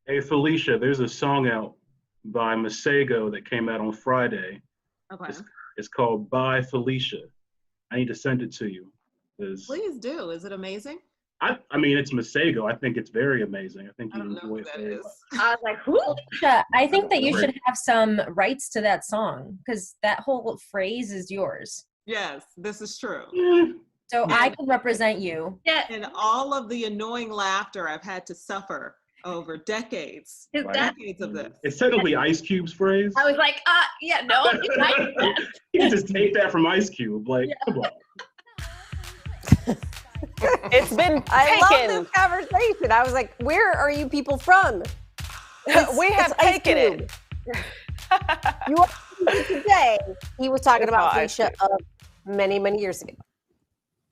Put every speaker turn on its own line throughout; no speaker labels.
Hey, Felicia, there's a song out by Masego that came out on Friday.
Okay.
It's called By Felicia. I need to send it to you.
Please do. Is it amazing?
I mean, it's Masego. I think it's very amazing. I think you enjoy it very much.
I was like, who? Felicia, I think that you should have some rights to that song because that whole phrase is yours.
Yes, this is true.
So I can represent you.
Yeah. And all of the annoying laughter I've had to suffer over decades of this.
It's technically Ice Cube's phrase.
I was like, yeah, no.
You just take that from Ice Cube. Like, come on.
It's been
I love this conversation. I was like, where are you people from?
We have taken it.
You are today. He was talking about Felicia of many, many years ago.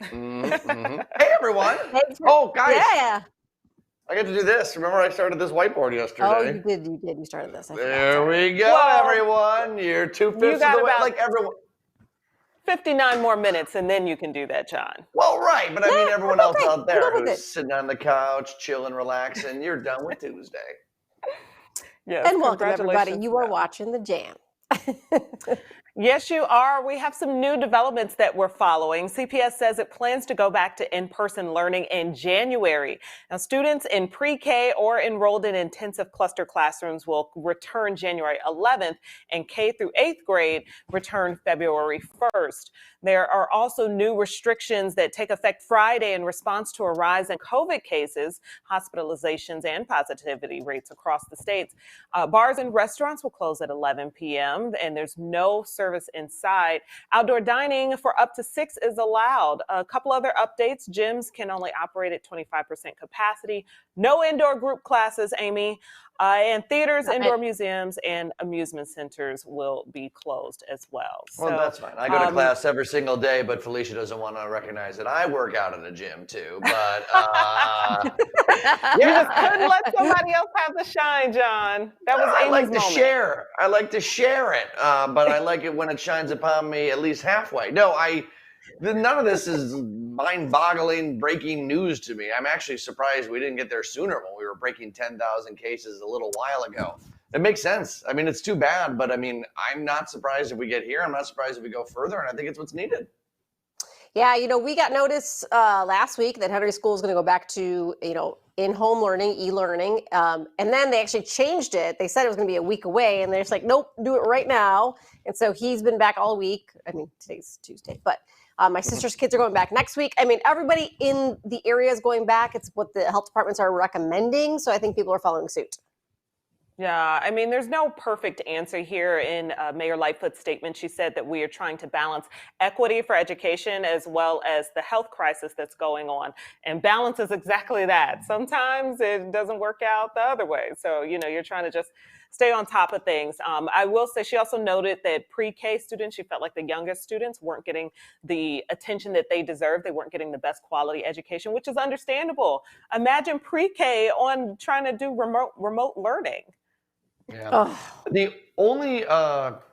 Mm-hmm. Hey, everyone. Oh, guys.
Yeah.
I get to do this. Remember I started this whiteboard yesterday?
Oh, you did. You started this.
There we go, everyone. You're 2/5 of the way. Like everyone.
59 more minutes, and then you can do that, John.
Well, right, but I mean everyone else out there who's sitting on the couch, chilling, relaxing, you're done with Tuesday.
Yes,
and welcome, everybody. You are watching The Jam.
Yes, you are. We have some new developments that we're following. CPS says it plans to go back to in-person learning in January. Now, students in pre-K or enrolled in intensive cluster classrooms will return January 11th, and K through 8th grade return February 1st. There are also new restrictions that take effect Friday in response to a rise in COVID cases, hospitalizations, and positivity rates across the states. Bars and restaurants will close at 11 p.m., and there's no service inside. Outdoor dining for up to 6 is allowed. A couple other updates. Gyms can only operate at 25% capacity. No indoor group classes, Amy. And theaters, indoor museums, and amusement centers will be closed as well.
Well, that's fine. I go to class every single day, but Felicia doesn't want to recognize that I work out at a gym too. But
you just couldn't let somebody else have the shine, John. That was Amy's moment.
I like to share it, but I like it when it shines upon me at least halfway. No, none of this is mind-boggling breaking news to me. I'm actually surprised we didn't get there sooner when we were breaking 10,000 cases a little while ago. It makes sense. I mean, it's too bad, but I mean, I'm not surprised if we get here. I'm not surprised if we go further, and I think it's what's needed.
Yeah, we got notice last week that Henry School is going to go back to, in-home learning, e-learning. And then they actually changed it. They said it was going to be a week away, and they're just like, nope, do it right now. And so he's been back all week. I mean, today's Tuesday, but my sister's kids are going back next week. I mean, everybody in the area is going back. It's what the health departments are recommending. So I think people are following suit.
Yeah, I mean, there's no perfect answer here. In Mayor Lightfoot's statement, she said that we are trying to balance equity for education as well as the health crisis that's going on. And balance is exactly that. Sometimes it doesn't work out the other way. So, you're trying to just stay on top of things. I will say she also noted that pre-K students, she felt like the youngest students weren't getting the attention that they deserved. They weren't getting the best quality education, which is understandable. Imagine pre-K on trying to do remote learning.
Yeah. Oh. The only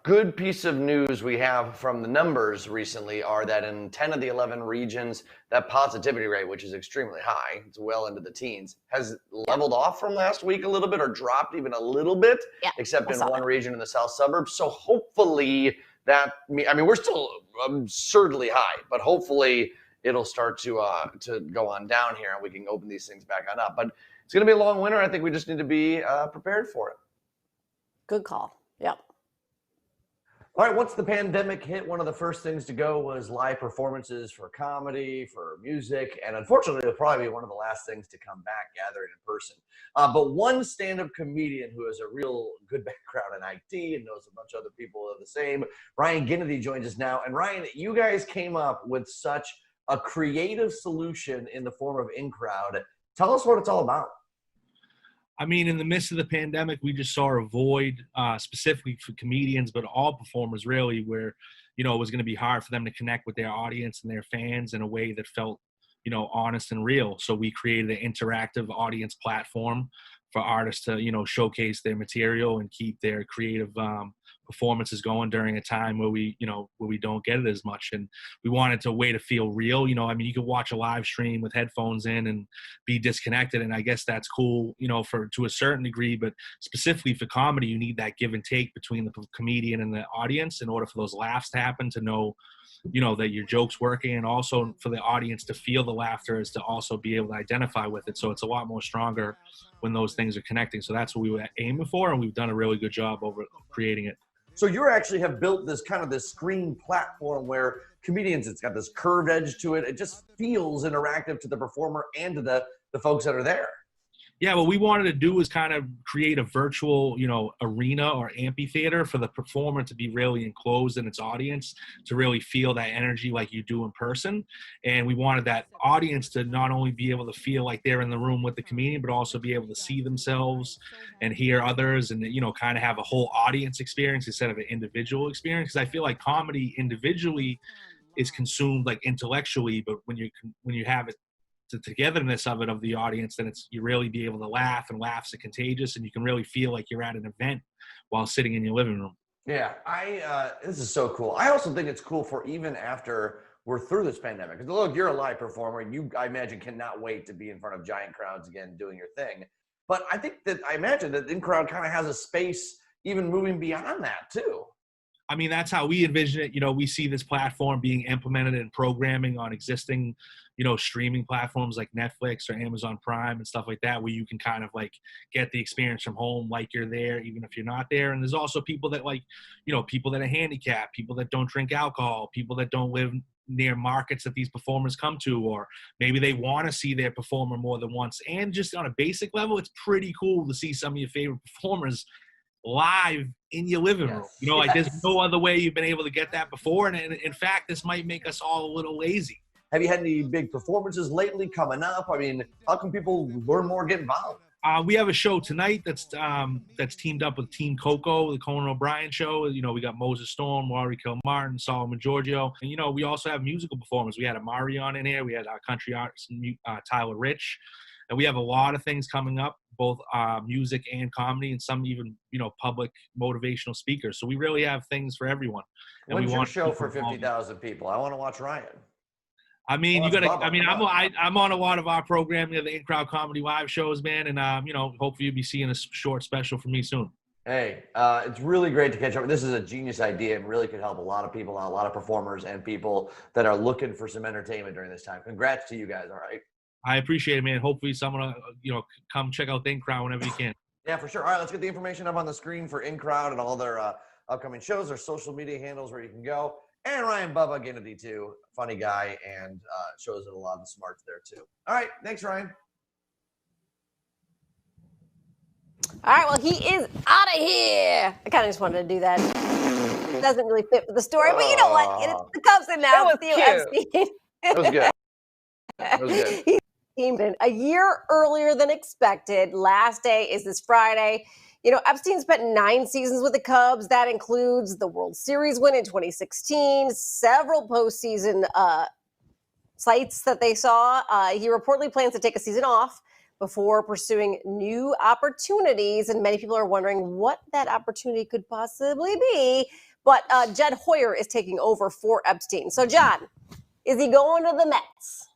good piece of news we have from the numbers recently are that in 10 of the 11 regions, that positivity rate, which is extremely high, it's well into the teens, has leveled off from last week a little bit or dropped even a little bit, except in one region in the south suburbs. So hopefully we're still absurdly high, but hopefully it'll start to go on down here and we can open these things back on up. But it's going to be a long winter. I think we just need to be prepared for it.
Good call. Yep.
All right, once the pandemic hit, one of the first things to go was live performances for comedy, for music, and unfortunately, it'll probably be one of the last things to come back gathering in person. But one stand-up comedian who has a real good background in IT and knows a bunch of other people of the same, Bubba Ginnetty, joins us now. And Ryan, you guys came up with such a creative solution in the form of Incrowd. Tell us what it's all about.
I mean, in the midst of the pandemic, we just saw a void, specifically for comedians, but all performers really, where, it was going to be hard for them to connect with their audience and their fans in a way that felt, honest and real. So we created an interactive audience platform for artists to, showcase their material and keep their creative performances going during a time where we don't get it as much. And we wanted a way to feel real. You know, you could watch a live stream with headphones in and be disconnected. And I guess that's cool, to a certain degree, but specifically for comedy, you need that give and take between the comedian and the audience in order for those laughs to happen, to know that your joke's working, and also for the audience to feel the laughter is to also be able to identify with it. So it's a lot more stronger when those things are connecting. So that's what we were aiming for, and we've done a really good job over creating it.
So you actually have built this screen platform where comedians, it's got this curved edge to it. It just feels interactive to the performer and to the folks that are there.
Yeah, what we wanted to do is kind of create a virtual, arena or amphitheater for the performer to be really enclosed in its audience, to really feel that energy like you do in person. And we wanted that audience to not only be able to feel like they're in the room with the comedian, but also be able to see themselves and hear others and, kind of have a whole audience experience instead of an individual experience. Because I feel like comedy individually is consumed like intellectually, but when you have it, the togetherness of the audience, then you really be able to laugh, and laughs are contagious, and you can really feel like you're at an event while sitting in your living room.
Yeah, this is so cool. I also think it's cool for even after we're through this pandemic. Because look, you're a live performer, and I imagine cannot wait to be in front of giant crowds again doing your thing. But I imagine that Incrowd kind of has a space even moving beyond that too.
I mean, that's how we envision it. We see this platform being implemented in programming on existing, streaming platforms like Netflix or Amazon Prime and stuff like that, where you can kind of like get the experience from home like you're there, even if you're not there. And there's also people that people that are handicapped, people that don't drink alcohol, people that don't live near markets that these performers come to, or maybe they want to see their performer more than once. And just on a basic level, it's pretty cool to see some of your favorite performers live in your living room. There's no other way you've been able to get that before. And in fact, this might make us all a little lazy.
Have you had any big performances lately coming up? I mean, how can people learn more, get involved?
We have a show tonight that's teamed up with Team Coco, the Conan O'Brien show. We got Moses Storm, Laurie Kilmartin, Solomon Giorgio. And, we also have musical performers. We had Amari on in here. We had our country artist, Tyler Rich. And we have a lot of things coming up, both music and comedy, and some even, public motivational speakers. So we really have things for everyone. And
when's your show for 50,000 people? I want to watch Ryan.
I mean, I'm on a lot of our programming of the Incrowd Comedy Live shows, man. And, hopefully you'll be seeing a short special from me soon.
Hey, it's really great to catch up. This is a genius idea and really could help a lot of people, a lot of performers and people that are looking for some entertainment during this time. Congrats to you guys, all right?
I appreciate it, man. Hopefully someone, come check out the Incrowd whenever you can.
Yeah, for sure. All right, let's get the information up on the screen for Incrowd and all their upcoming shows, their social media handles where you can go. And Ryan Bubba Ginnetty, too. Funny guy, and shows a lot of smarts there, too. All right, thanks, Ryan.
All right, well, he is out of here. I kind of just wanted to do that. It doesn't really fit with the story, but you know what? It's the Cubs in now. Theo Epstein.
That was good. That was good.
He's teamed in a year earlier than expected. Last day is this Friday. Epstein spent 9 seasons with the Cubs. That includes the World Series win in 2016, several postseason sights that they saw. He reportedly plans to take a season off before pursuing new opportunities. And many people are wondering what that opportunity could possibly be. But Jed Hoyer is taking over for Epstein. So, John, is he going to the Mets?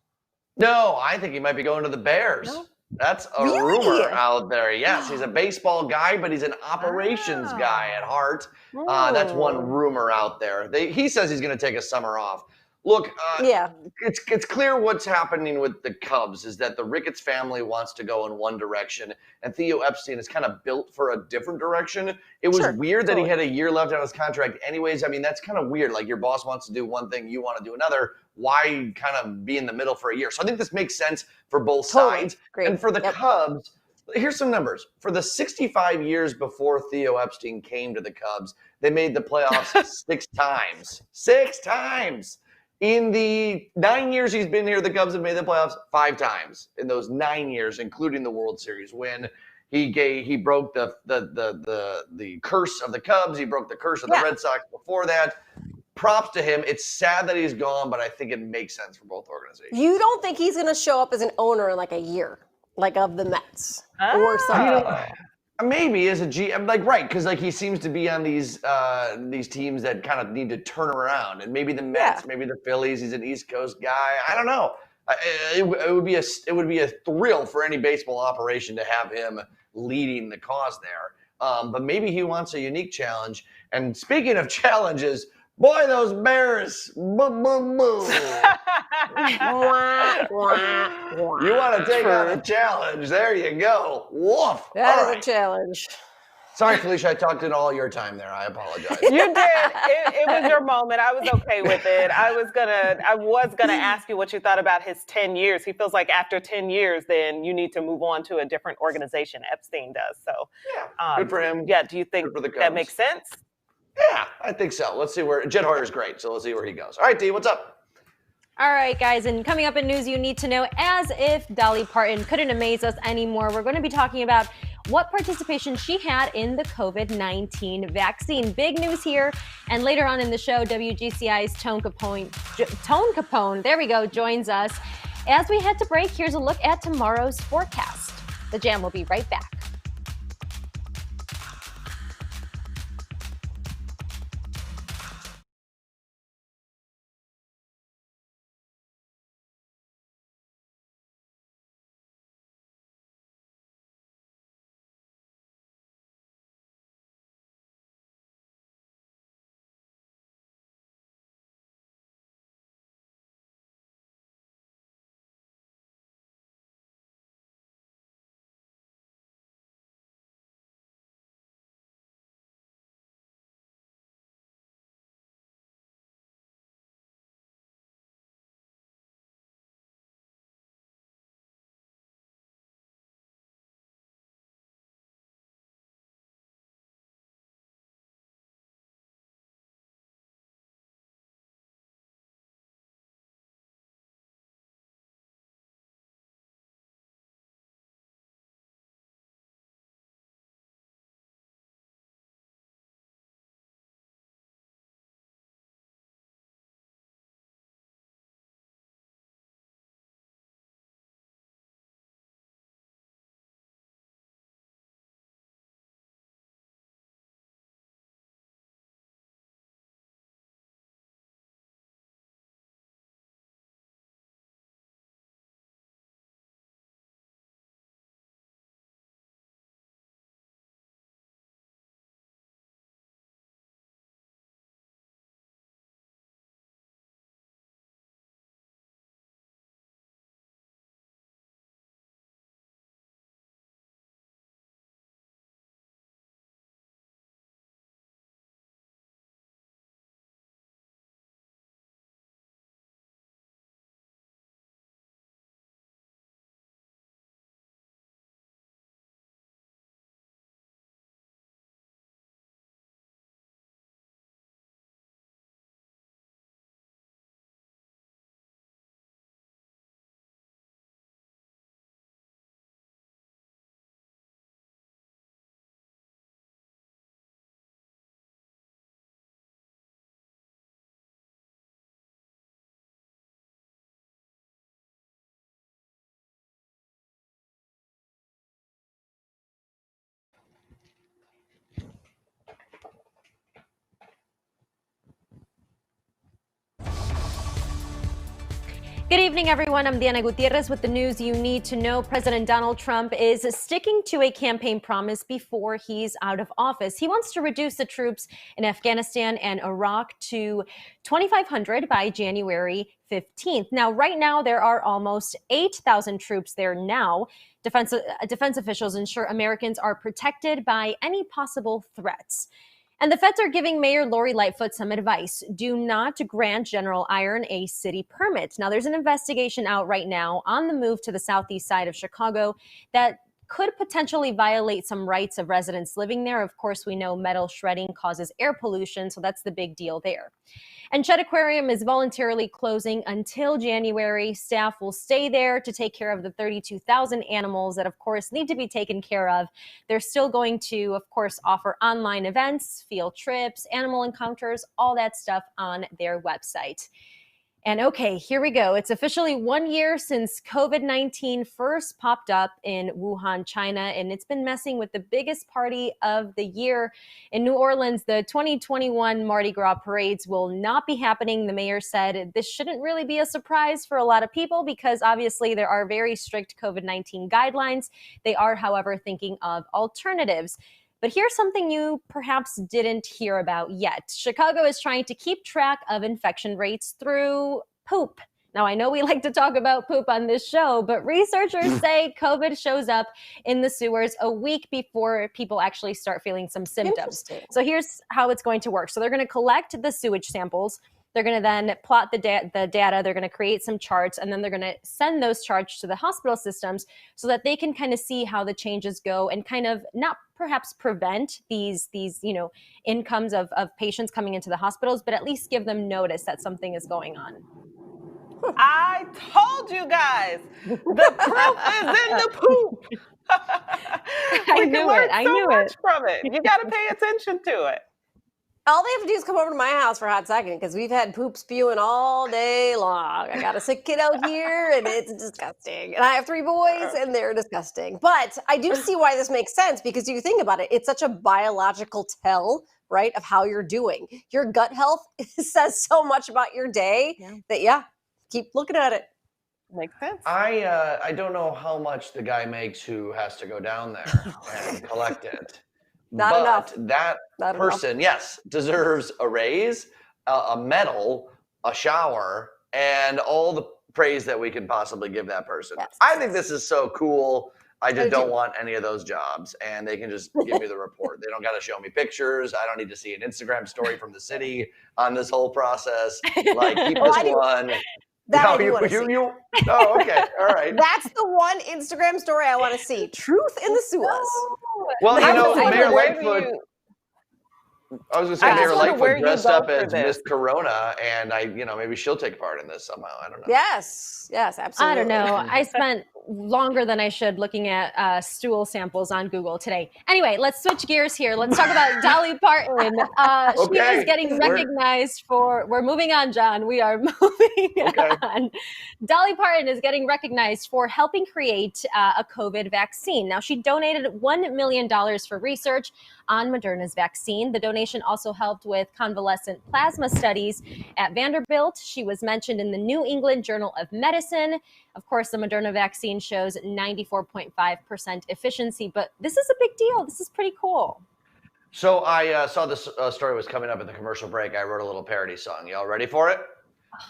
No, I think he might be going to the Bears. No? That's a rumor out there. Yes, he's a baseball guy, but he's an operations guy at heart. That's one rumor out there. He says he's going to take a summer off. Look, it's clear what's happening with the Cubs is that the Ricketts family wants to go in one direction, and Theo Epstein is kind of built for a different direction. It was weird that he had a year left on his contract anyways. I mean, that's kind of weird. Like, your boss wants to do one thing, you want to do another. Why kind of be in the middle for a year? So I think this makes sense for both sides. Great. And for the Cubs, here's some numbers. For the 65 years before Theo Epstein came to the Cubs, they made the playoffs 6 times. 6 times. In the 9 years he's been here, the Cubs have made the playoffs 5 times in those 9 years, including the World Series win. He broke the curse of the Cubs. He broke the curse of the Red Sox before that. Props to him. It's sad that he's gone, but I think it makes sense for both organizations.
You don't think he's going to show up as an owner in like a year, like of the Mets or something?
Maybe as a GM, like right, because like he seems to be on these teams that kind of need to turn around, and maybe the Mets, maybe the Phillies. He's an East Coast guy. I don't know. It would be a thrill for any baseball operation to have him leading the cause there. But maybe he wants a unique challenge. And speaking of challenges, boy, those Bears! Boo, boo, boo. You want to take on a challenge? There you go. Woof.
That is a challenge.
Sorry, Felicia, I talked in all your time there. I apologize.
You did. It was your moment. I was okay with it. I was gonna ask you what you thought about his 10 years. He feels like after 10 years, then you need to move on to a different organization. Epstein does. So
good for him.
Yeah. Do you think that makes sense?
Yeah, I think so. Let's see where Jed Hoyer's great. So let's see where he goes. All right, Dee, what's up?
All right, guys, and coming up in news you need to know, as if Dolly Parton couldn't amaze us anymore, we're going to be talking about what participation she had in the COVID-19 vaccine. Big news here. And later on in the show, WGCI's Tone Kapone, there we go, joins us. As we head to break, here's a look at tomorrow's forecast. The Jam will be right back. Good evening, everyone. I'm Diana Gutierrez with the news you need to know. President Donald Trump is sticking to a campaign promise before he's out of office. He wants to reduce the troops in Afghanistan and Iraq to 2,500 by January 15th. Now, right now, there are almost 8,000 troops there now. Defense officials ensure Americans are protected by any possible threats. And the feds are giving Mayor Lori Lightfoot some advice. Do not grant General Iron a city permit. Now, there's an investigation out right now on the move to the southeast side of Chicago that could potentially violate some rights of residents living there. Of course, we know metal shredding causes air pollution, so that's the big deal there. And Chet Aquarium is voluntarily closing until January. Staff will stay there to take care of the 32,000 animals that, of course, need to be taken care of. They're still going to, of course, offer online events, field trips, animal encounters, all that stuff on their website. And okay, here we go. It's officially 1 year since COVID-19 first popped up in Wuhan, China, and it's been messing with the biggest party of the year. In New Orleans, the 2021 Mardi Gras parades will not be happening. The mayor said this shouldn't really be a surprise for a lot of people because obviously there are very strict COVID-19 guidelines. They are, however, thinking of alternatives. But here's something you perhaps didn't hear about yet. Chicago is trying to keep track of infection rates through poop. Now, I know we like to talk about poop on this show, but researchers say COVID shows up in the sewers a week before people actually start feeling some symptoms. So here's how it's going to work. So they're going to collect the sewage samples. They're going to then plot the data. They're going to create some charts, and then they're going to send those charts to the hospital systems so that they can kind of see how the changes go and kind of not perhaps prevent these incomes of patients coming into the hospitals, but at least give them notice that something is going on.
I told you guys, the proof is in the poop.
I knew it. I knew it.
From it. You got to pay attention to it.
All they have to do is come over to my house for a hot second because we've had poop spewing all day long. I got a sick kid out here and it's disgusting. And I have 3 boys and they're disgusting. But I do see why this makes sense because you think about it, it's such a biological tell, right, of how you're doing. Your gut health says so much about your day that, keep looking at it.
Makes sense.
I don't know how much the guy makes who has to go down there and collect it.
Not enough.
That person, yes, deserves a raise, a medal, a shower, and all the praise that we can possibly give that person.
Yes.
I think this is so cool. I just don't want any of those jobs, and they can just give me the report. They don't got to show me pictures. I don't need to see an Instagram story from the city on this whole process. Like, keep this one.
That
No,
I do want to see.
Oh, okay. All right.
That's the one Instagram story I want to see. Truth in the sewers.
Well,
I
you know,
was wondering,
Mayor
where do
Lightfoot.
you-
I was going to say
I
Mayor
just wonder where
Lightfoot
you
dressed
go
up
for
as
this.
Miss Corona, and maybe she'll take part in this somehow. I don't know.
Yes, absolutely.
I don't know. I spent longer than I should looking at stool samples on Google today. Anyway, let's switch gears here. Let's talk about Dolly Parton. She is getting recognized for, we're moving on, John. We are moving on. Dolly Parton is getting recognized for helping create a COVID vaccine. Now, she donated $1 million for research on Moderna's vaccine. The donation also helped with convalescent plasma studies at Vanderbilt. She was mentioned in the New England Journal of Medicine. Of course, the Moderna vaccine shows 94.5% efficiency, but this is a big deal. This is pretty cool.
So I saw this story was coming up at the commercial break. I wrote a little parody song. Y'all ready for it?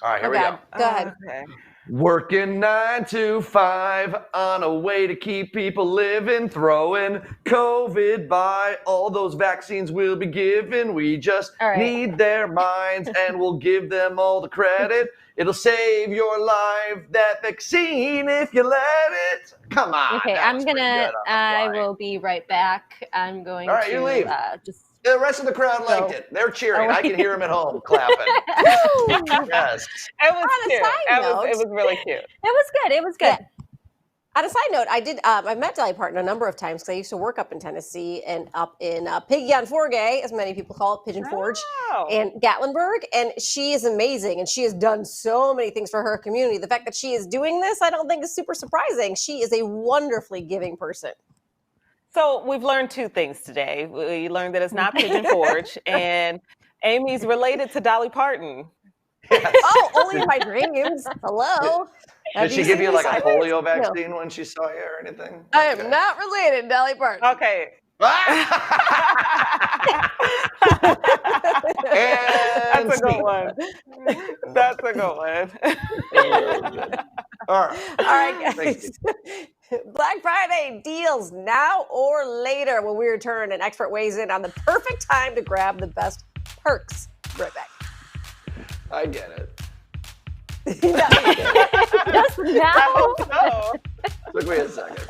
All right, here we go.
Go ahead.
Okay.
Working 9 to 5 on a way to keep people living, throwing COVID by. All those vaccines will be given. We just need their minds and we'll give them all the credit. It'll save your life, that vaccine, if you let it. Come on.
Okay, I will be right back. I'm going
all right,
to
you leave.
Just.
The rest of the crowd liked it. They're cheering. I can hear them at home clapping. Yes.
It was cute. It was really cute.
It was good. It was good.
Yeah. On a side note, I met Dolly Parton a number of times because I used to work up in Tennessee and up in Piggy on Forgay, as many people call it, Pigeon Forge, and Gatlinburg. And she is amazing, and she has done so many things for her community. The fact that she is doing this, I don't think is super surprising. She is a wonderfully giving person.
So we've learned 2 things today. We learned that it's not Pigeon Forge, and Amy's related to Dolly Parton.
Yes.
Oh, only in my dreams. Hello.
Did she give you like a polio vaccine when she saw you or anything?
I am not related to Dolly Parton.
Okay.
And
That's a good one. That's a good one.
All right,
guys. Black Friday deals now or later. When we return, an expert weighs in on the perfect time to grab the best perks. Right back.
I get it.
Just now?
Took me a second.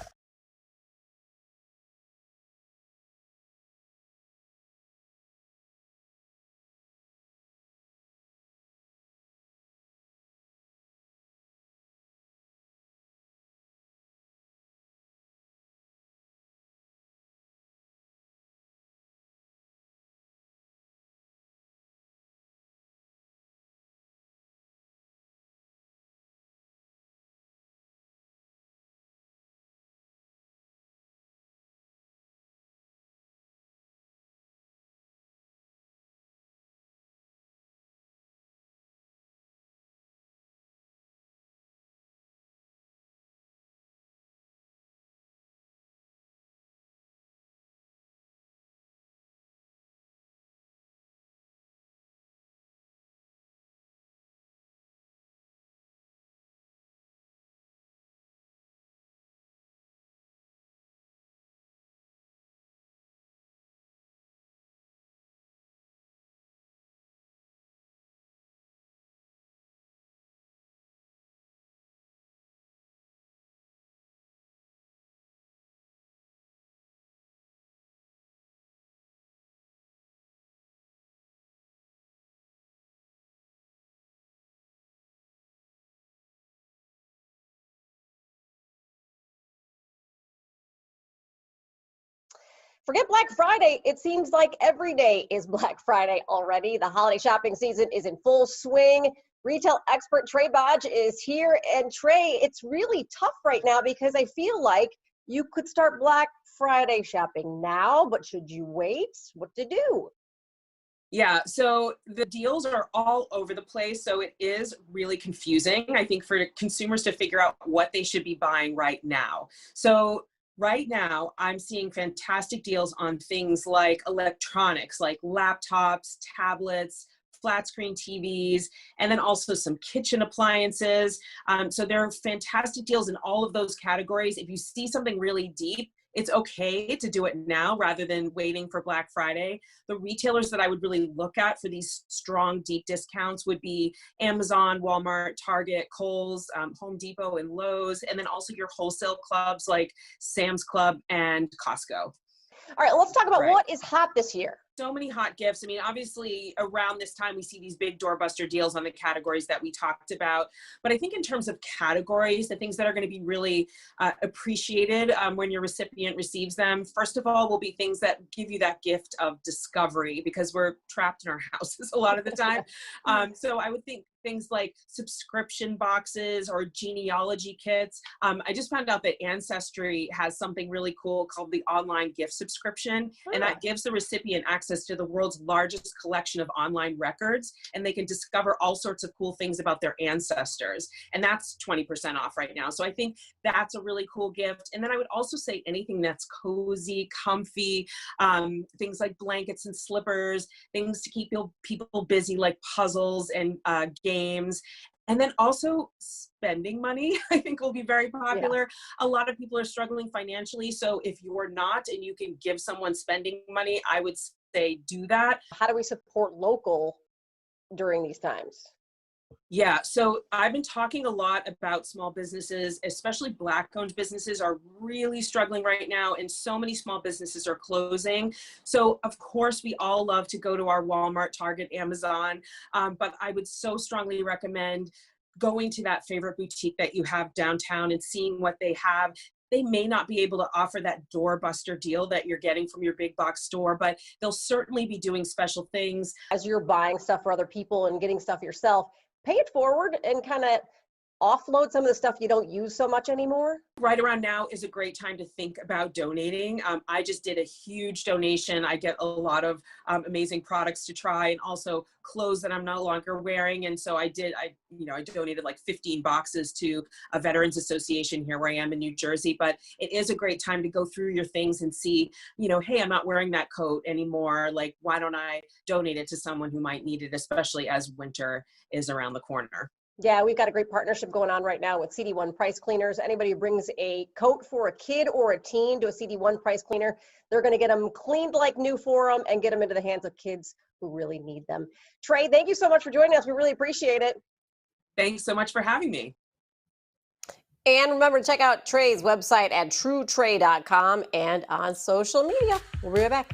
Forget Black Friday. It seems like every day is Black Friday already. The holiday shopping season is in full swing. Retail expert Trey Bodge is here. And Trey, it's really tough right now because I feel like you could start Black Friday shopping now, but should you wait? What to do?
Yeah, so the deals are all over the place. So it is really confusing, I think, for consumers to figure out what they should be buying right now. So right now, I'm seeing fantastic deals on things like electronics, like laptops, tablets, flat screen TVs, and then also some kitchen appliances. So there are fantastic deals in all of those categories. If you see something really deep, it's okay to do it now rather than waiting for Black Friday. The retailers that I would really look at for these strong, deep discounts would be Amazon, Walmart, Target, Kohl's, Home Depot, and Lowe's, and then also your wholesale clubs like Sam's Club and Costco.
All right, let's talk about what is hot this year.
So many hot gifts. I mean, obviously around this time, we see these big doorbuster deals on the categories that we talked about. But I think in terms of categories, the things that are going to be really appreciated when your recipient receives them, first of all, will be things that give you that gift of discovery because we're trapped in our houses a lot of the time. So I would think things like subscription boxes or genealogy kits. I just found out that Ancestry has something really cool called the online gift subscription, and that gives the recipient access to the world's largest collection of online records, and they can discover all sorts of cool things about their ancestors, and that's 20% off right now. So I think that's a really cool gift. And then I would also say anything that's cozy, comfy, things like blankets and slippers, things to keep people busy like puzzles and games. And then also spending money, I think, will be very popular. Yeah. A lot of people are struggling financially. So if you're not and you can give someone spending money, I would say do that.
How do we support local during these times?
Yeah, so I've been talking a lot about small businesses, especially Black-owned businesses are really struggling right now, and so many small businesses are closing. So of course, we all love to go to our Walmart, Target, Amazon, but I would so strongly recommend going to that favorite boutique that you have downtown and seeing what they have. They may not be able to offer that doorbuster deal that you're getting from your big box store, but they'll certainly be doing special things.
As you're buying stuff for other people and getting stuff yourself, pay it forward and kind of offload some of the stuff you don't use so much anymore.
Right around now is a great time to think about donating. I just did a huge donation. I get a lot of amazing products to try and also clothes that I'm no longer wearing. And so I donated like 15 boxes to a veterans association here where I am in New Jersey. But it is a great time to go through your things and see, hey, I'm not wearing that coat anymore. Like, why don't I donate it to someone who might need it, especially as winter is around the corner.
Yeah, we've got a great partnership going on right now with CD1 Price Cleaners. Anybody who brings a coat for a kid or a teen to a CD1 Price Cleaner, they're going to get them cleaned like new for them and get them into the hands of kids who really need them. Trey, thank you so much for joining us. We really appreciate it.
Thanks so much for having me.
And remember to check out Trey's website at truetrey.com and on social media. We'll be right back.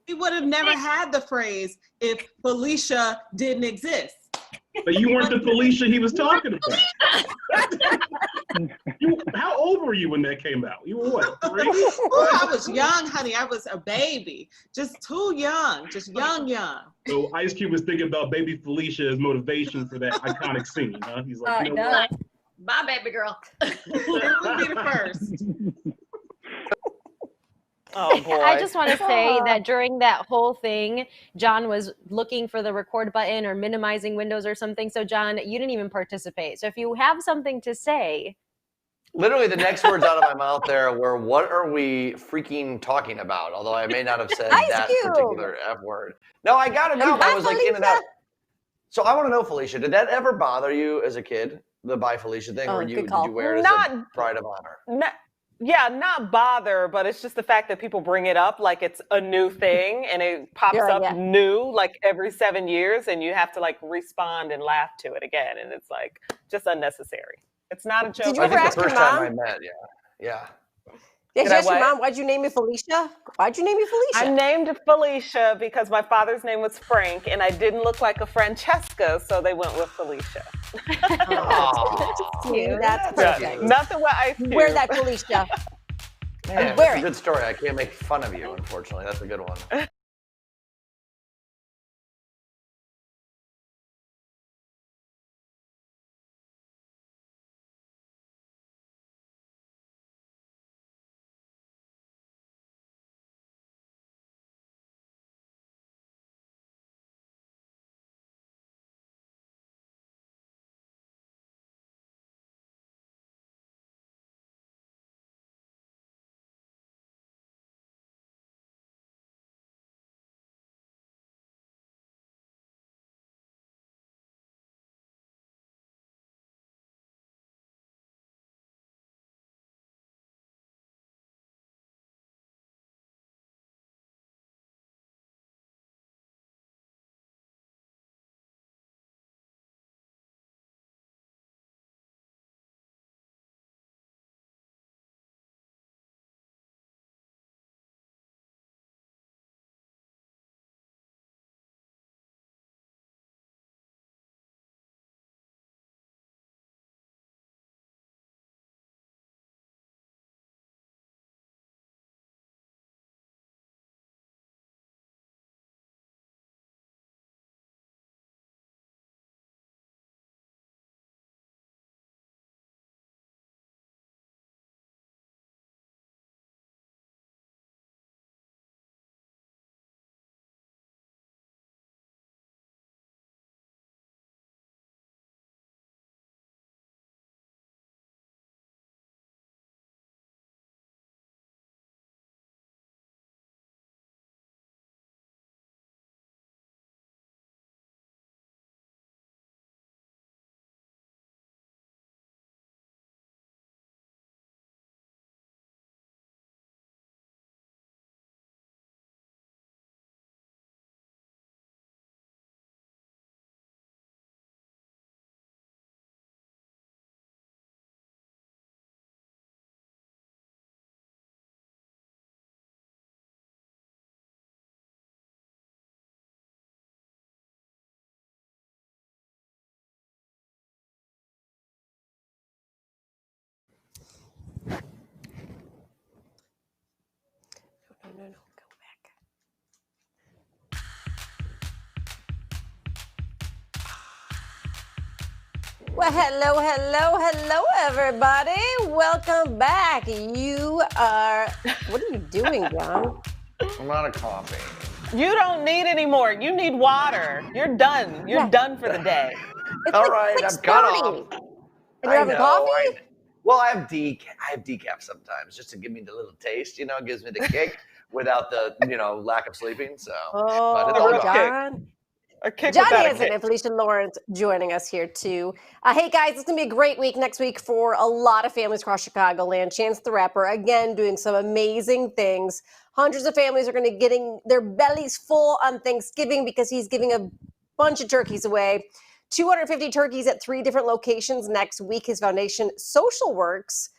We would have never had the phrase if Felicia didn't exist.
But you weren't the Felicia he was talking about. How old were you when that came out? You were what, 3?
Ooh, I was young, honey. I was a baby. Just too young. Just young.
So Ice Cube was thinking about baby Felicia as motivation for that iconic scene, huh? He's like, you know what?
Bye, baby girl.
It would be the first.
Oh boy.
I just want to say that during that whole thing, John was looking for the record button or minimizing windows or something. So John, you didn't even participate. So if you have something to say.
Literally the next words out of my mouth there were, what are we freaking talking about? Although I may not have said that particular F word. No, I got it now. I was like in and out. So I want to know, Felicia, did that ever bother you as a kid? The Bye Felicia thing, or did you wear it as a pride of honor?
Not bother, but it's just the fact that people bring it up like it's a new thing and it pops up new like every 7 years and you have to like respond and laugh to it again. And it's like just unnecessary. It's not a joke.
Did you ever ask your mom?
Time I met, yeah.
Did you ask your mom, why'd you name me Felicia? Why'd you name me Felicia?
I named Felicia because my father's name was Frank and I didn't look like a Francesca, so they went with Felicia.
That's perfect.
Nothing what I do.
Wear that, Felicia.
Man,
wear
it's a
it.
good story. I can't make fun of you, unfortunately. That's a good one.
No, go back. Well, hello, everybody. Welcome back. You are, what are you doing, John?
I'm out of coffee.
You don't need any more. You need water. You're done. You're done for the day.
All right, I'm cut off.
And you're having coffee?
Well, I have decaf sometimes just to give me the little taste, it gives me the kick without the, lack of sleeping. So, but it's all
John. John Hansen and Felicia Lawrence joining us here too. Hey guys, it's gonna be a great week next week for a lot of families across Chicagoland. Chance the Rapper again doing some amazing things. Hundreds of families are gonna be getting their bellies full on Thanksgiving because he's giving a bunch of turkeys away. 250 turkeys at 3 different locations next week. His foundation, Social Works,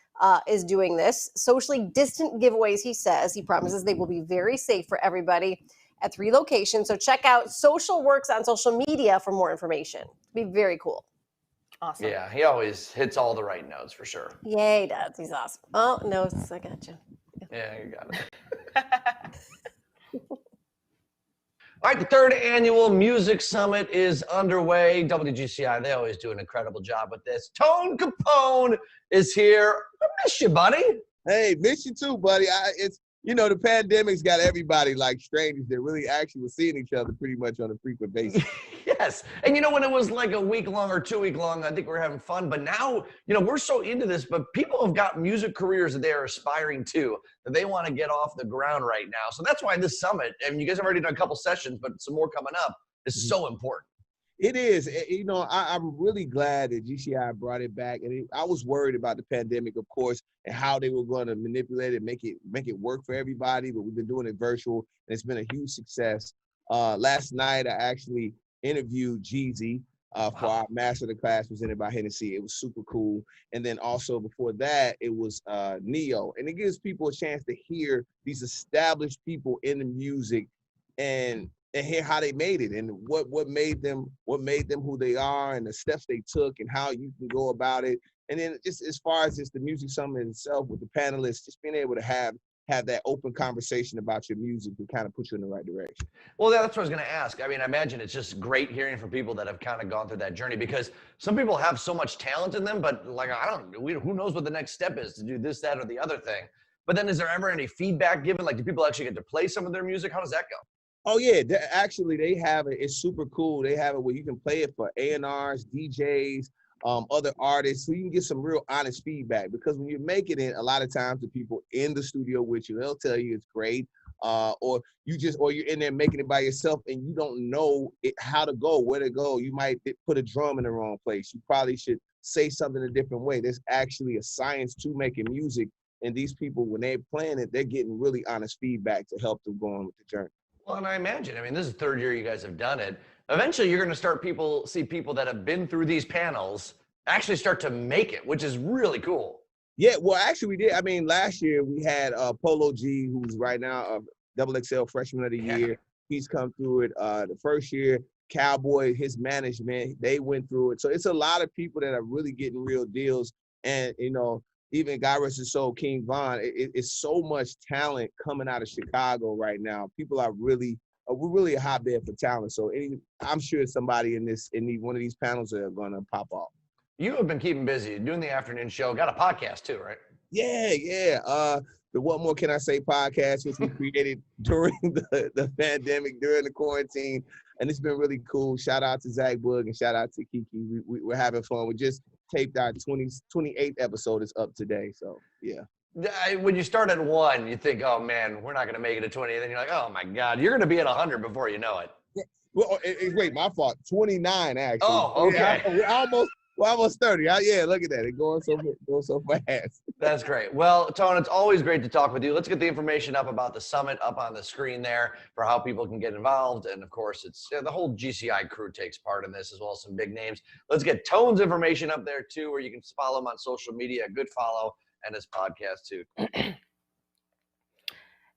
is doing this. Socially distant giveaways, he says. He promises they will be very safe for everybody. at 3 locations. So check out Social Works on social media for more information. It'll be very cool.
Awesome.
Yeah, he always hits all the right notes for sure.
Yeah, he does. He's awesome. Oh, no, I got you.
Yeah, you got it. All right, the 3rd annual Music Summit is underway. WGCI, they always do an incredible job with this. Tone Kapone is here. I miss you, buddy.
Hey, miss you too, buddy. It's the pandemic's got everybody like strangers that really actually were seeing each other pretty much on a frequent basis.
Yes. And when it was like a week long or 2 week long, I think we're having fun. But now, we're so into this, but people have got music careers that they're aspiring to, that they want to get off the ground right now. So that's why this summit, and you guys have already done a couple sessions, but some more coming up, is so important.
It is. I'm really glad that GCI brought it back. And I was worried about the pandemic, of course, and how they were going to manipulate it, make it work for everybody. But we've been doing it virtual, and it's been a huge success. Last night, I actually interviewed Jeezy for our master of the class presented by Hennessy. It was super cool. And then also before that, it was Neo. And it gives people a chance to hear these established people in the music and hear how they made it and what made them who they are and the steps they took and how you can go about it. And then just as far as just the music summit itself with the panelists, just being able to have that open conversation about your music to kind of put you in the right direction.
Well, that's what I was going to ask. I mean, I imagine it's just great hearing from people that have kind of gone through that journey, because some people have so much talent in them, but like, who knows what the next step is to do this, that, or the other thing. But then is there ever any feedback given? Like, do people actually get to play some of their music? How does that go?
Oh yeah, actually they have it. It's super cool. They have it where you can play it for A&Rs, DJs, other artists, so you can get some real honest feedback. Because when you're making it, a lot of times the people in the studio with you, they'll tell you it's great, or you're in there making it by yourself and you don't know how to go, where to go. You might put a drum in the wrong place. You probably should say something a different way. There's actually a science to making music, and these people, when they're playing it, they're getting really honest feedback to help them go on with the journey.
Well, and I imagine, this is the 3rd year you guys have done it. Eventually, you're going to start see people that have been through these panels actually start to make it, which is really cool.
Yeah, well, actually, we did. Last year we had Polo G, who's right now XXL Freshman of the Year. He's come through it. The first year, Cowboy, his management, they went through it. So it's a lot of people that are really getting real deals. And, even God rest his soul, King Von, it's so much talent coming out of Chicago right now. People are we're really a hotbed for talent. So I'm sure somebody in one of these panels are going to pop off.
You have been keeping busy, doing the afternoon show, got a podcast too, right?
Yeah. The What More Can I Say podcast, which we created during the pandemic, during the quarantine. And it's been really cool. Shout out to Zach Boog and shout out to Kiki. We're having fun. We just taped our 28th episode. Is up today. So, yeah.
When you start at 1, you think, oh, man, we're not going to make it to 20. Then you're like, oh, my God, you're going to be at 100 before you know it.
Yeah. Well, wait, my fault. 29, actually.
Oh, okay.
Yeah, we're almost 30. Yeah, look at that. It's going so fast.
That's great. Well, Tone, it's always great to talk with you. Let's get the information up about the summit up on the screen there for how people can get involved. And, of course, it's the whole GCI crew takes part in this, as well as some big names. Let's get Tone's information up there, too, where you can follow him on social media. A good follow, and his podcast, too.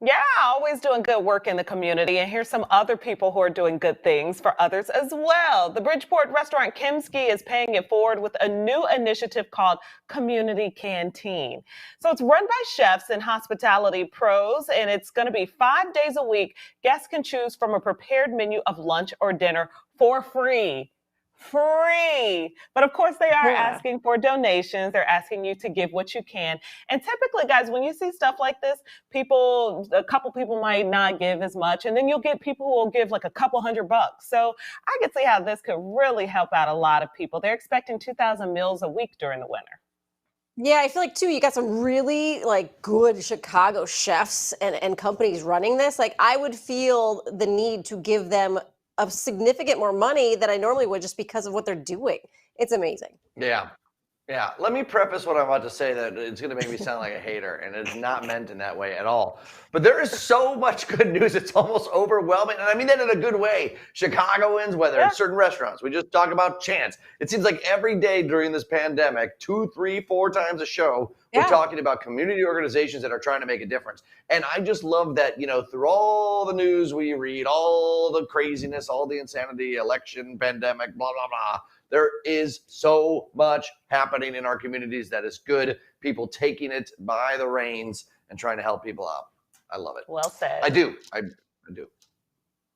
Yeah, always doing good work in the community. And here's some other people who are doing good things for others as well. The Bridgeport restaurant Kimski is paying it forward with a new initiative called Community Canteen. So it's run by chefs and hospitality pros, and it's going to be 5 days a week. Guests can choose from a prepared menu of lunch or dinner for free. But of course they are asking for donations. They're asking you to give what you can. And typically, guys, when you see stuff like this, a couple people might not give as much, and then you'll get people who will give like a couple $100. So I could see how this could really help out a lot of people. They're expecting 2,000 meals a week during the winter.
Yeah, I feel like, too, you got some really, good Chicago chefs and companies running this. I would feel the need to give them a significant more money than I normally would just because of what they're doing. It's amazing.
Yeah. Yeah, let me preface what I'm about to say that it's going to make me sound like a hater, and it's not meant in that way at all. But there is so much good news, it's almost overwhelming. And I mean that in a good way. Chicagoans, whether it's certain restaurants, we just talk about Chance. It seems like every day during this pandemic, 2, 3, 4 times a show, we're talking about community organizations that are trying to make a difference. And I just love that, you know, through all the news we read, all the craziness, all the insanity, election, pandemic, blah, blah, blah. There is so much happening in our communities that is good. People taking it by the reins and trying to help people out. I love it.
Well said.
I do. I do.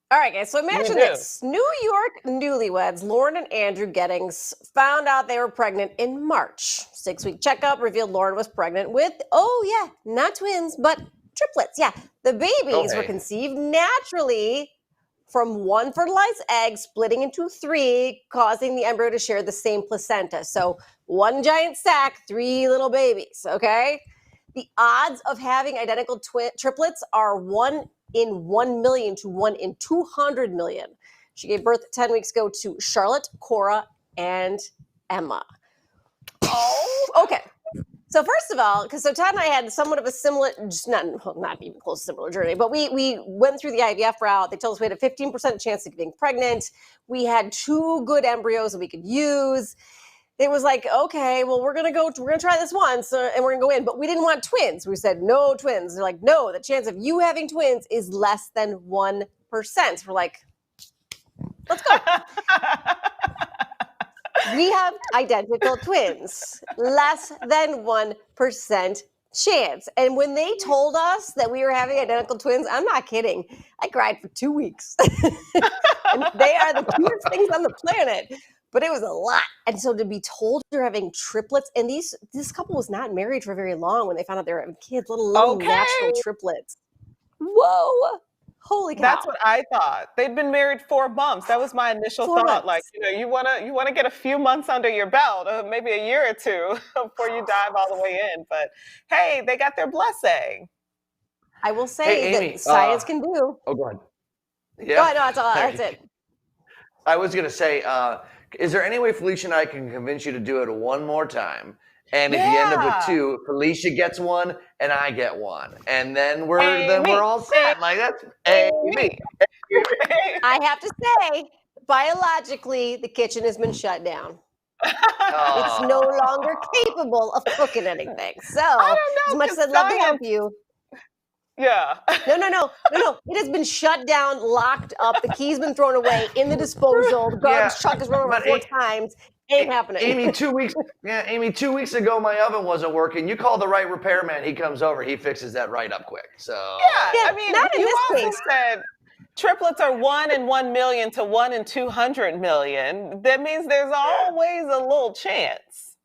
All right, guys. So imagine this. New York newlyweds, Lauren and Andrew Gettings, found out they were pregnant in March. 6-week checkup revealed Lauren was pregnant with, not twins, but triplets. Yeah, the babies were conceived naturally from one fertilized egg splitting into 3, causing the embryo to share the same placenta. So one giant sack, 3 little babies, okay? The odds of having identical triplets are 1 in 1 million to 1 in 200 million. She gave birth 10 weeks ago to Charlotte, Cora, and Emma. Oh, okay. So first of all, because Todd and I had somewhat of a similar, just not even close to similar journey, but we went through the IVF route. They told us we had a 15% chance of getting pregnant. We had 2 good embryos that we could use. It was like, okay, well, we're gonna try this once, and we're gonna go in. But we didn't want twins. We said no twins. They're like, no, the chance of you having twins is less than 1%. We're like, let's go. We have identical twins, less than 1% chance. And when they told us that we were having identical twins, I'm not kidding. I cried for 2 weeks. And they are the cutest things on the planet, but it was a lot. And so to be told you're having triplets, and this couple was not married for very long when they found out they were having kids, let alone natural triplets. Whoa. Holy cow.
That's what I thought. They'd been married 4 months. That was my initial thought.
Months.
Like, you know, you wanna get a few months under your belt, maybe a year or 2 before you dive all the way in. But hey, they got their blessing.
I will say
Amy,
that science can do.
Oh, go ahead. Yeah.
No, that's it.
I was going to say, is there any way Felicia and I can convince you to do it one more time? And if you end up with 2, Felicia gets 1 and I get 1. And then we're all set. Like that's Amy.
I have to say, biologically, the kitchen has been shut down. It's no longer capable of cooking anything. So as much as I'd love to help you.
Yeah.
No. It has been shut down, locked up. The key's been thrown away in the disposal. The garbage truck has run over 4 times. Ain't happening.
Amy, 2 weeks. Yeah, Amy, 2 weeks ago, my oven wasn't working. You call the right repairman. He comes over. He fixes that right up quick. So
I mean, not you also said triplets are 1 in 1 million to 1 in 200 million. That means there's always a little chance.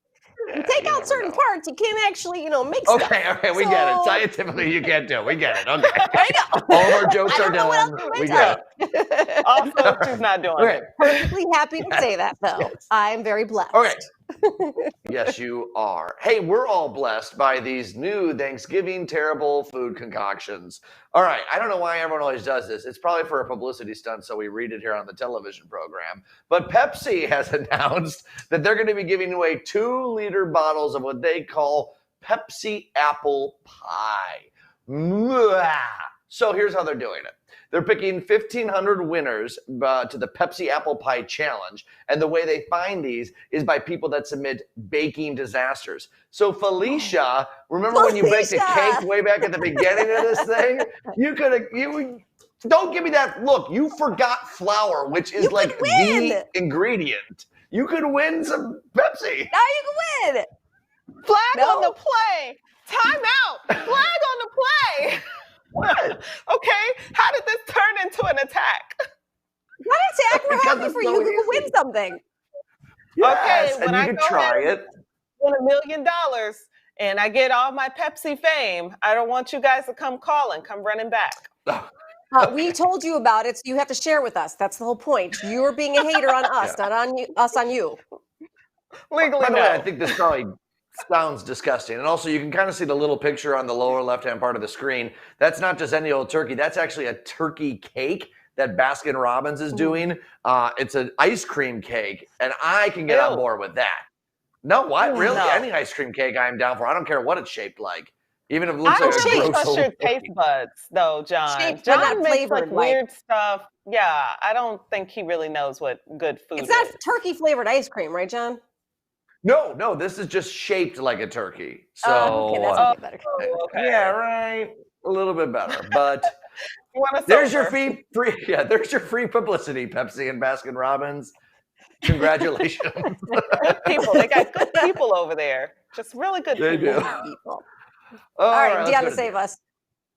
You take out certain parts, you can't actually, make stuff.
Okay, we get it. Scientifically, you can't do it. We get it. Okay. There you go. All of our jokes are done. We get it.
Also, she's not doing it.
Perfectly happy to say that, though. Yes. I'm very blessed.
Okay. Yes, you are. Hey, we're all blessed by these new Thanksgiving terrible food concoctions. All right, I don't know why everyone always does this. It's probably for a publicity stunt, so we read it here on the television program. But Pepsi has announced that they're going to be giving away 2-liter bottles of what they call Pepsi apple pie. So here's how they're doing it. They're picking 1,500 winners to the Pepsi Apple Pie Challenge. And the way they find these is by people that submit baking disasters. So Felicia, remember when you baked a cake way back at the beginning of this thing? Don't give me that look. You forgot flour, which is like the ingredient. You could win some Pepsi.
Now you can win.
Flag on the play. Time out. Flag on the play.
What?
Okay, how did this turn into an attack?
Not attack. We're happy for you. You can win something.
Yes,
okay, when I go
try it.
Win $1 million and I get all my Pepsi fame, I don't want you guys to come calling, come running back.
We told you about it, so you have to share with us. That's the whole point. You're being a hater on us, not on you. Us on you.
Legally,
by the way, I think this probably sounds disgusting. And also, you can kind of see the little picture on the lower left-hand part of the screen. That's not just any old turkey. That's actually a turkey cake that Baskin-Robbins is doing. It's an ice cream cake, and I can get on board with that. No, what? Really?
No.
Any ice cream cake I'm down for. I don't care what it's shaped like. Even if it
I
looks
don't
like a
really
gross
trust
old
your
cookie.
taste buds, though, John.
Shaped but not
John makes like
flavored, like-
weird stuff. Yeah, I don't think he really knows what good food
It's not
is.
turkey flavored ice cream, right, John?
No, this is just shaped like a turkey. So
Okay, that's a bit better.
Okay.
yeah, right. A little bit better. But
You want a
there's your
sober?
there's your free publicity, Pepsi and Baskin Robbins. Congratulations.
Good people. They got good people over there. Just really good
They
people.
do.
People.
All
right,
let's
Deanna,
go to
save us.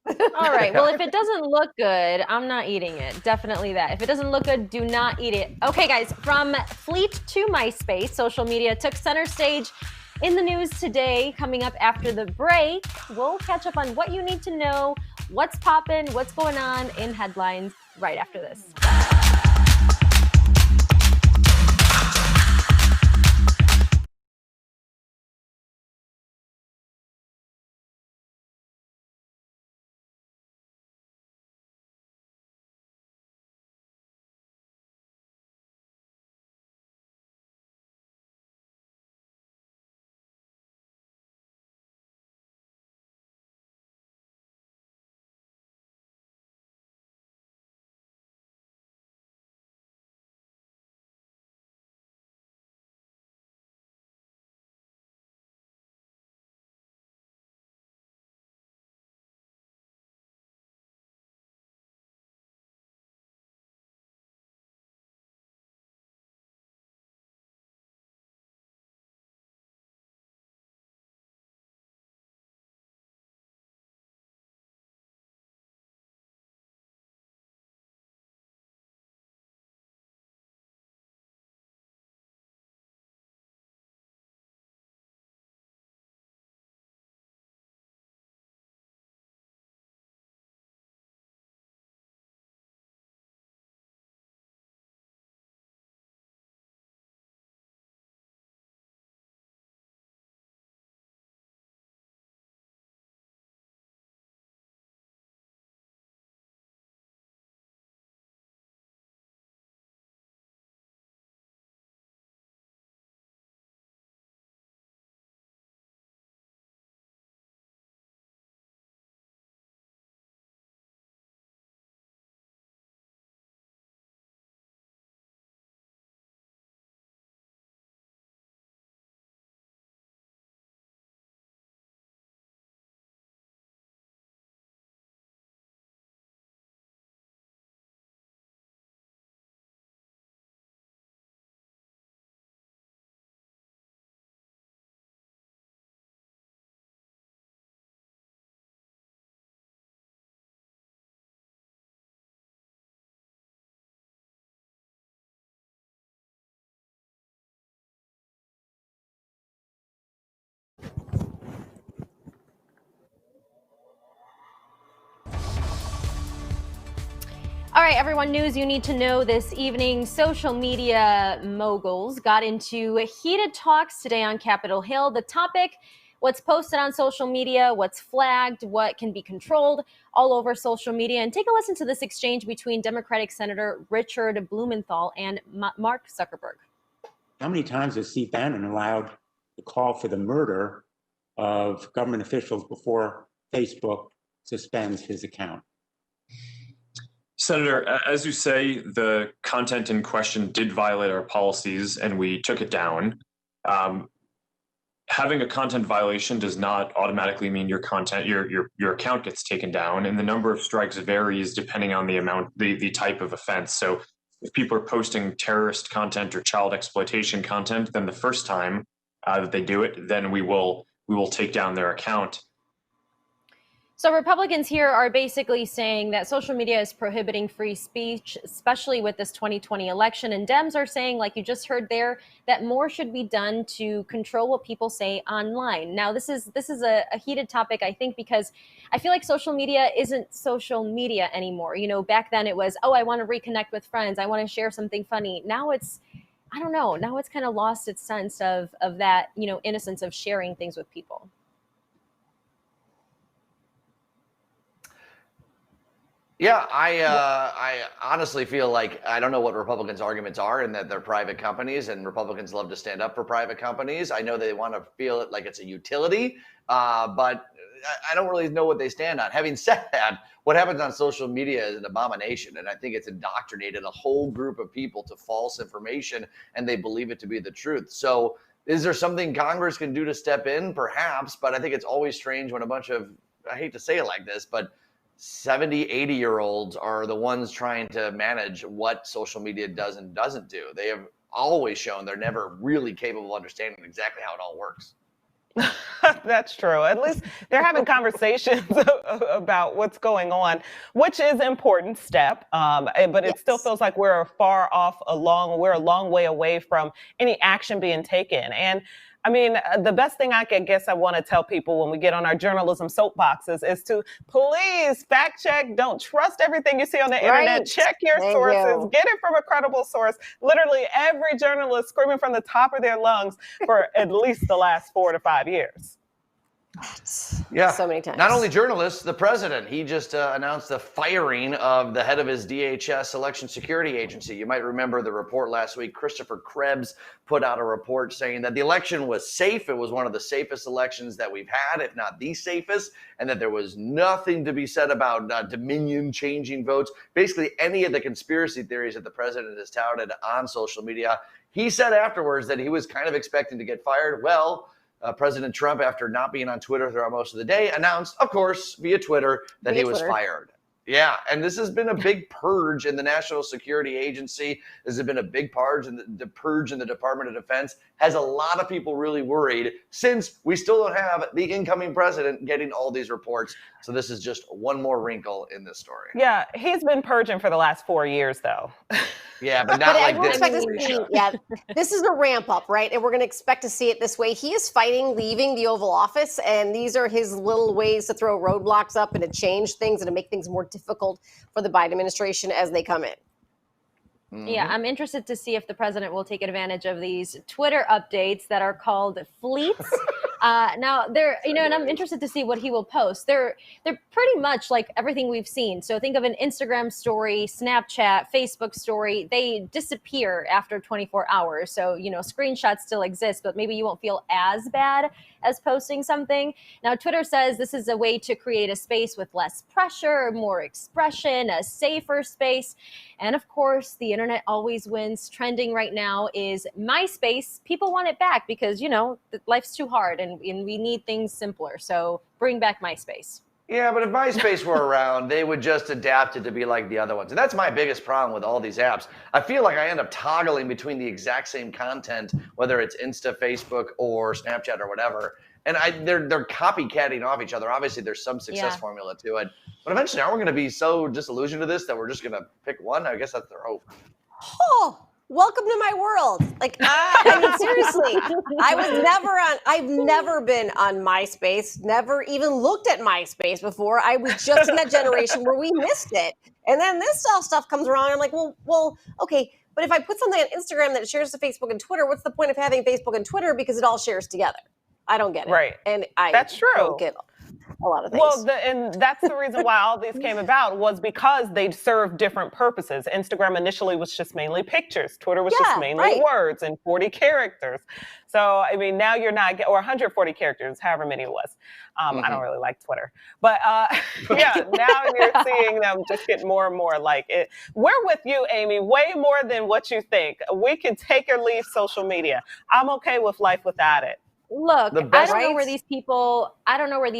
All right. Well, if it doesn't look good, I'm not eating it. Definitely that. If it doesn't look good, do not eat it. Okay, guys, from Fleet to MySpace, social media took center stage in the news today. Coming up after the break, we'll catch up on what you need to know, what's popping, what's going on in headlines right after this. All right, everyone, news you need to know this evening. Social media moguls got into heated talks today on Capitol Hill. The topic, what's posted on social media, what's flagged, what can be controlled all over social media. And take a listen to this exchange between Democratic Senator Richard Blumenthal and Mark Zuckerberg.
How many times has Steve Bannon allowed the call for the murder of government officials before Facebook suspends his account?
Senator, as you say, the content in question did violate our policies and we took it down. Having a content violation does not automatically mean your content, your account gets taken down, and the number of strikes varies depending on the amount, the type of offense. So if people are posting terrorist content or child exploitation content, then the first time that they do it, then we will take down their account.
So Republicans here are basically saying that social media is prohibiting free speech, especially with this 2020 election. And Dems are saying, like you just heard there, that more should be done to control what people say online. Now, this is a heated topic, I think, because I feel like social media isn't social media anymore. You know, back then it was, oh, I want to reconnect with friends. I want to share something funny. Now it's, I don't know. Now it's kind of lost its sense of that, you know, innocence of sharing things with people.
Yeah, I honestly feel like I don't know what Republicans' arguments are, and that they're private companies, and Republicans love to stand up for private companies. I know they want to feel it like it's a utility, but I don't really know what they stand on. Having said that, what happens on social media is an abomination, and I think it's indoctrinated a whole group of people to false information, and they believe it to be the truth. So, is there something Congress can do to step in? Perhaps, but I think it's always strange when a bunch of, I hate to say it like this, but 70, 80-year-olds are the ones trying to manage what social media does and doesn't do. They have always shown they're never really capable of understanding exactly how it all works.
That's true. At least they're having conversations about what's going on, which is an important step. But it still feels like we're a long way away from any action being taken. And I mean, the best thing I guess I want to tell people when we get on our journalism soapboxes is to please fact check. Don't trust everything you see on the internet. Check your sources. Get it from a credible source. Literally every journalist screaming from the top of their lungs for at least the last 4 to 5 years.
Yeah,
so many times.
Not only journalists, the president. He just announced the firing of the head of his DHS election security agency. You might remember the report last week. Christopher Krebs put out a report saying that the election was safe. It was one of the safest elections that we've had, if not the safest, and that there was nothing to be said about Dominion changing votes. Basically, any of the conspiracy theories that the president has touted on social media. He said afterwards that he was kind of expecting to get fired. Well, President Trump, after not being on Twitter throughout most of the day, announced, of course, via Twitter, that he was fired. Yeah, and this has been a big purge in the National Security Agency. This has been a big purge in the purge in the Department of Defense. Has a lot of people really worried since we still don't have the incoming president getting all these reports. So this is just one more wrinkle in this story.
Yeah, he's been purging for the last 4 years, though.
Yeah, but not like this.
This is a ramp up, right? And we're going to expect to see it this way. He is fighting leaving the Oval Office, and these are his little ways to throw roadblocks up and to change things and to make things more difficult for the Biden administration as they come in.
Yeah, I'm interested to see if the president will take advantage of these Twitter updates that are called fleets. Now they're, and I'm interested to see what he will post. They're pretty much like everything we've seen. So think of an Instagram story, Snapchat, Facebook story. They disappear after 24 hours. So, screenshots still exist, but maybe you won't feel as bad as posting something. Now, Twitter says this is a way to create a space with less pressure, more expression, a safer space. And of course, the internet always wins. Trending right now is MySpace. People want it back because, life's too hard and we need things simpler. So bring back MySpace.
Yeah, but if MySpace were around, they would just adapt it to be like the other ones. And that's my biggest problem with all these apps. I feel like I end up toggling between the exact same content, whether it's Insta, Facebook, or Snapchat or whatever. And they're copycatting off each other. Obviously, there's some success formula to it. But eventually, aren't we going to be so disillusioned to this that we're just going to pick one? I guess that's their hope.
Oh, welcome to my world. Like, I mean, seriously, I've never been on MySpace, never even looked at MySpace before. I was just in that generation where we missed it. And then this all stuff comes around. I'm like, well, okay. But if I put something on Instagram that shares to Facebook and Twitter, what's the point of having Facebook and Twitter? Because it all shares together. I don't get it.
Right.
And
That's true.
Don't get a lot of things.
Well, and that's the reason why all these came about was because they serve different purposes. Instagram initially was just mainly pictures. Twitter was just mainly words and 40 characters. So, I mean, now you're not, or 140 characters, however many it was. I don't really like Twitter. But yeah, now you're seeing them just get more and more like it. We're with you, Amy, way more than what you think. We can take or leave social media. I'm okay with life without it.
Look, I don't know where these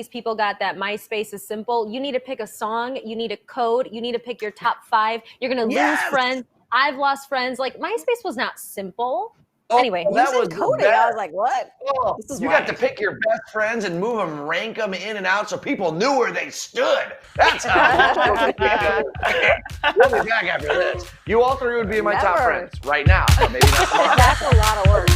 people got that MySpace is simple. You need to pick a song, you need a code, you need to pick your top 5. You're going to lose friends. I've lost friends. Like, MySpace was not simple. Anyway,
that was coding. I was like, what?
Oh, you got to pick your best friends and move them, rank them in and out so people knew where they stood. That's how we'll be back after this. You all 3 would be my top friends right now. Maybe not tomorrow.
That's a lot of work.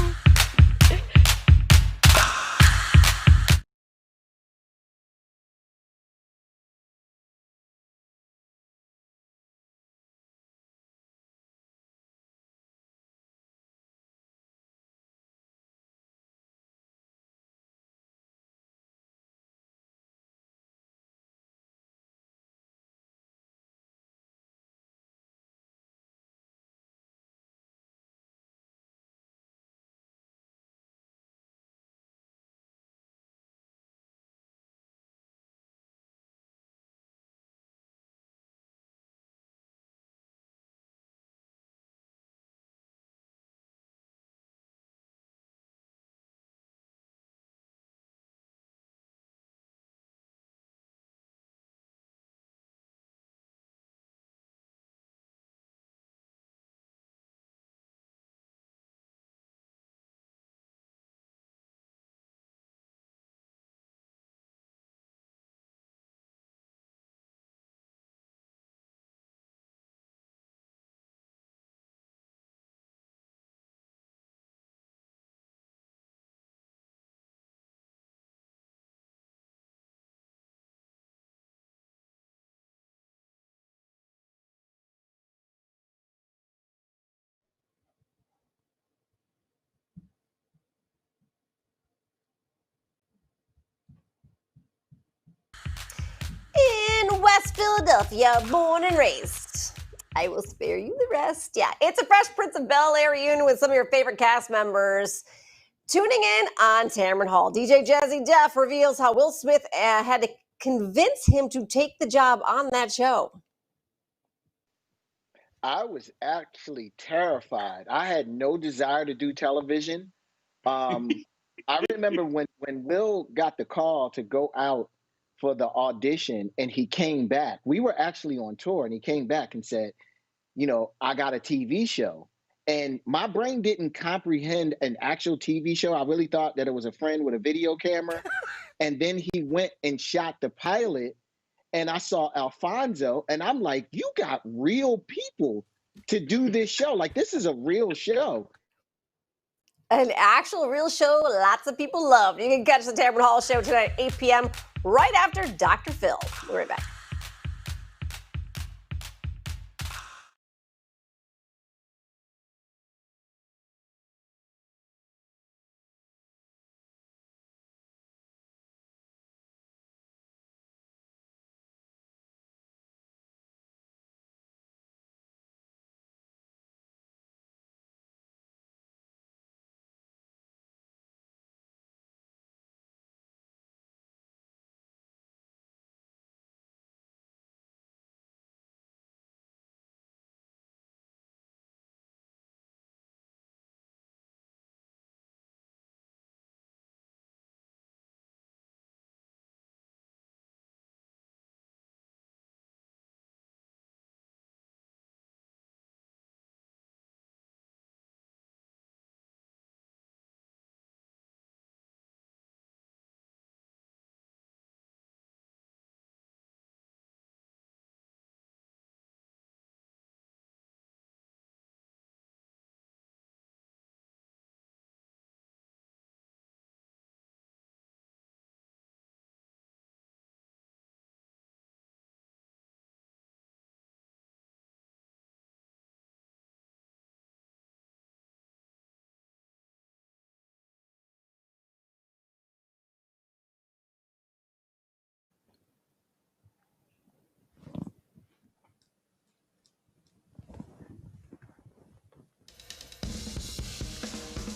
West Philadelphia, born and raised. I will spare you the rest. Yeah, it's a Fresh Prince of Bel-Air reunion with some of your favorite cast members. Tuning in on Tamron Hall, DJ Jazzy Jeff reveals how Will Smith had to convince him to take the job on that show.
I was actually terrified. I had no desire to do television. I remember when Will got the call to go out for the audition and he came back. We were actually on tour and he came back and said, you know, I got a TV show. And my brain didn't comprehend an actual TV show. I really thought that it was a friend with a video camera. And then he went and shot the pilot and I saw Alfonso and I'm like, you got real people to do this show. Like, this is a real show.
An actual real show lots of people love. You can catch the Tamron Hall show tonight at 8 p.m. right after Dr. Phil. We'll be right back.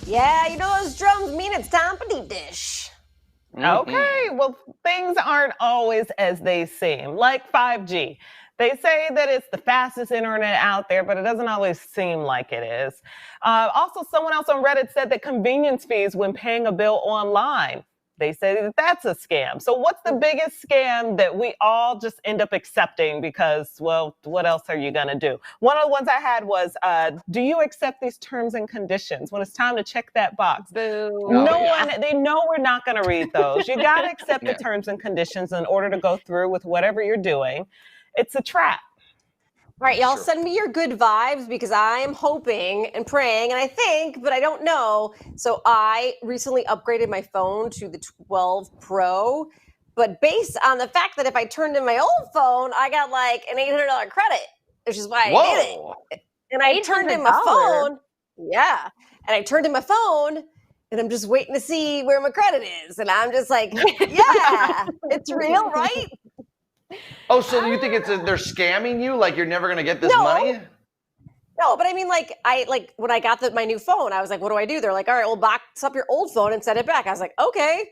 Yeah, you know those drums mean it's time for deep dish.
Okay, well, things aren't always as they seem, like 5G. They say that it's the fastest internet out there, but it doesn't always seem like it is. Also, someone else on Reddit said that convenience fees when paying a bill online, they say that that's a scam. So what's the biggest scam that we all just end up accepting because, well, what else are you going to do? One of the ones I had was, do you accept these terms and conditions when it's time to check that box?
Boo.
They know we're not going to read those. You got to accept the terms and conditions in order to go through with whatever you're doing. It's a trap.
All right, y'all send me your good vibes because I am hoping and praying, and I think, but I don't know. So I recently upgraded my phone to the 12 Pro, but based on the fact that if I turned in my old phone, I got like an $800 credit, which is why I did it. And I turned in my phone. Yeah. And I turned in my phone and I'm just waiting to see where my credit is. And I'm just like, yeah, it's real, right?
Oh, so you think they're scamming you? Like you're never going to get this money?
No, but I mean, when I got my new phone, I was like, what do I do? They're like, all right, well, box up your old phone and send it back. I was like, okay.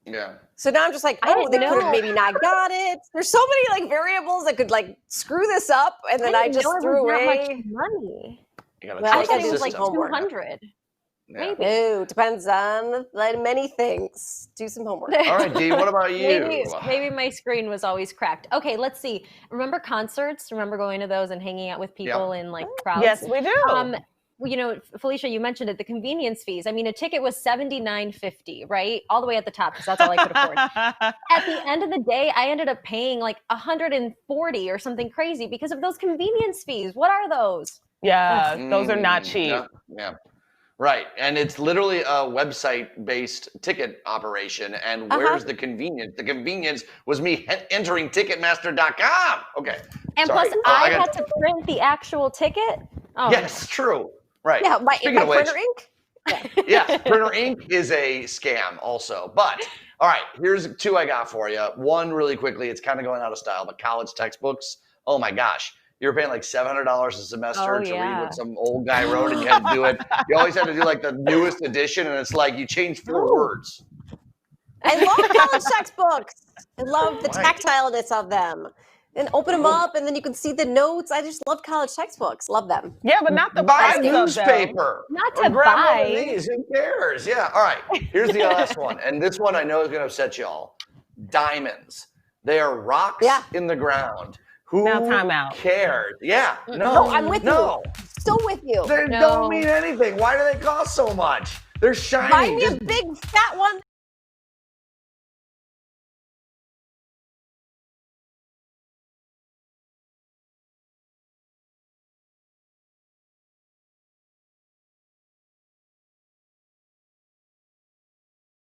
Yeah.
So now I'm just like, oh, they could have maybe not got it. There's so many like variables that could like screw this up, and then I just threw away
money.
You
I thought it was like
homework.
200.
Yeah.
Maybe.
No, depends on many things. Do some homework.
All right, Dee, what about you?
Maybe my screen was always cracked. Okay, let's see. Remember concerts? Remember going to those and hanging out with people in like crowds?
Yes, we do.
You know, Felicia, you mentioned it, the convenience fees. I mean, a ticket was $79.50, right? All the way at the top, because that's all I could afford. At the end of the day, I ended up paying like $140 or something crazy because of those convenience fees. What are those?
Yeah, those are not cheap.
Yeah. Right. And it's literally a website-based ticket operation. And where's the convenience? The convenience was me entering Ticketmaster.com. Okay.
And plus, I had to print the actual ticket. Oh,
yes, true. Right.
Yeah, my
Speaking of which,
printer ink?
yes, printer ink is a scam also. But All right, here's 2 I got for you. One really quickly, it's kind of going out of style, but college textbooks. Oh my gosh. You were paying like $700 a semester to read what some old guy wrote, and you had to do it. You always had to do like the newest edition, and it's like you change 4 words.
I love college textbooks. I love the tactileness of them. And open them up, and then you can see the notes. I just love college textbooks. Love them.
Yeah, but not the
buy
price
newspaper.
Not to
grab
buy.
one of these. Who cares? Yeah. All right. Here's the last one, and this one I know is going to upset y'all. Diamonds. They are rocks in the ground. Who
time out.
cares? Yeah.
No, I'm with you. Still with you.
They don't mean anything. Why do they cost so much? They're shiny.
Buy me a big fat one